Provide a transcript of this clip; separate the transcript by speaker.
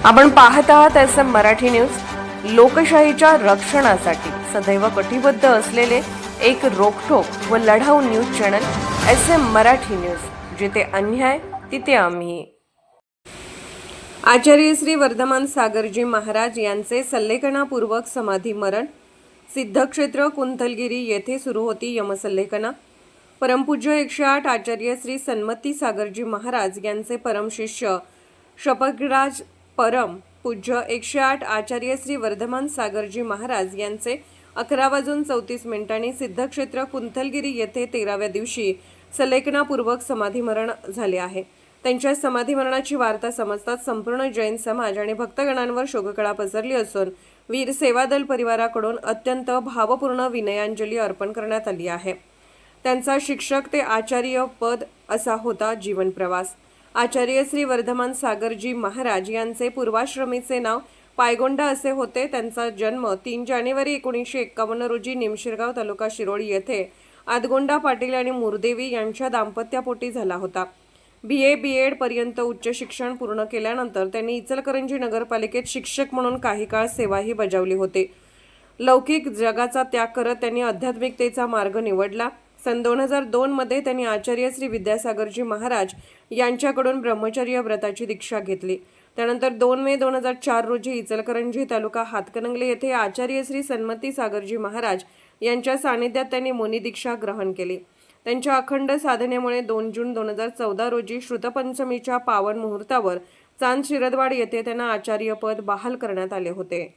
Speaker 1: आपण पाहत आहात SM मराठी न्यूज। लोकशाहीच्या रक्षणासाठी सदैव कटिबद्ध असलेले एक रोखठोक व लढाऊ news channel SM Marathi news, जिथे अन्याय तिथे आम्ही। आचार्य श्री वर्धमान सागरजी महाराज यांचे सल्लेखनापूर्वक समाधी मरण। सिद्धक्षेत्र कुंथलगिरी येथे सुरू होती यमसल्लेखना। परमपूज्य 108 आचार्य श्री सन्मती सागरजी महाराज यांचे परमशिष्य शपथराज परम पूज्य 108 आचार्य श्री वर्धमान सागरजी महाराज यांचे 11:34 सिद्धक्षेत्र कुंथलगिरी येथे 13व्या दिवशी सल्लेखनापूर्वक समाधी मरण झाले आहे। त्यांच्या समाधी मरणाची वार्ता समजताच संपूर्ण जैन समाज आणि भक्तगणांवर शोककळा पसरली असून वीर सेवादल परिवाराकडून अत्यंत भावपूर्ण विनयांजली अर्पण करण्यात आली आहे। त्यांचा शिक्षक ते आचार्य पद असा होता जीवन प्रवास। आचार्य श्री वर्धमान सागरजी महाराज यांचे पूर्वाश्रमीचे नाव पायगोंडा असे होते। त्यांचा जन्म 3 जानेवारी 1951 रोजी निमशिरगाव तालुका शिरोळी येथे आदगोंडा पाटील आणि मुरदेवी यांच्या दाम्पत्यापोटी झाला होता। BA BEd पर्यंत उच्च शिक्षण पूर्ण केल्यानंतर त्यांनी इचलकरंजी नगरपालिकेत शिक्षक म्हणून काही काळ सेवाही बजावली होती। लौकिक जगाचा त्याग करत त्यांनी आध्यात्मिकतेचा मार्ग निवडला। सन 2002 मध्ये त्यांनी आचार्य श्री विद्यासागरजी महाराज यांच्याकडून ब्रह्मचर्य व्रताची दीक्षा घेतली। त्यानंतर 2 मे 2004 रोजी इचलकरंजी तालुका हातकणंगले येथे आचार्य श्री सन्मती सागरजी महाराज यांच्या सानिध्यात त्यांनी मुनी दीक्षा ग्रहण केली। त्यांच्या अखंड साधनेमुळे 2 जून 2014 रोजी श्रुतपंचमीच्या पावन मुहूर्तावर चांद शिरदवाड येथे त्यांना आचार्यपद बहाल करण्यात आले होते।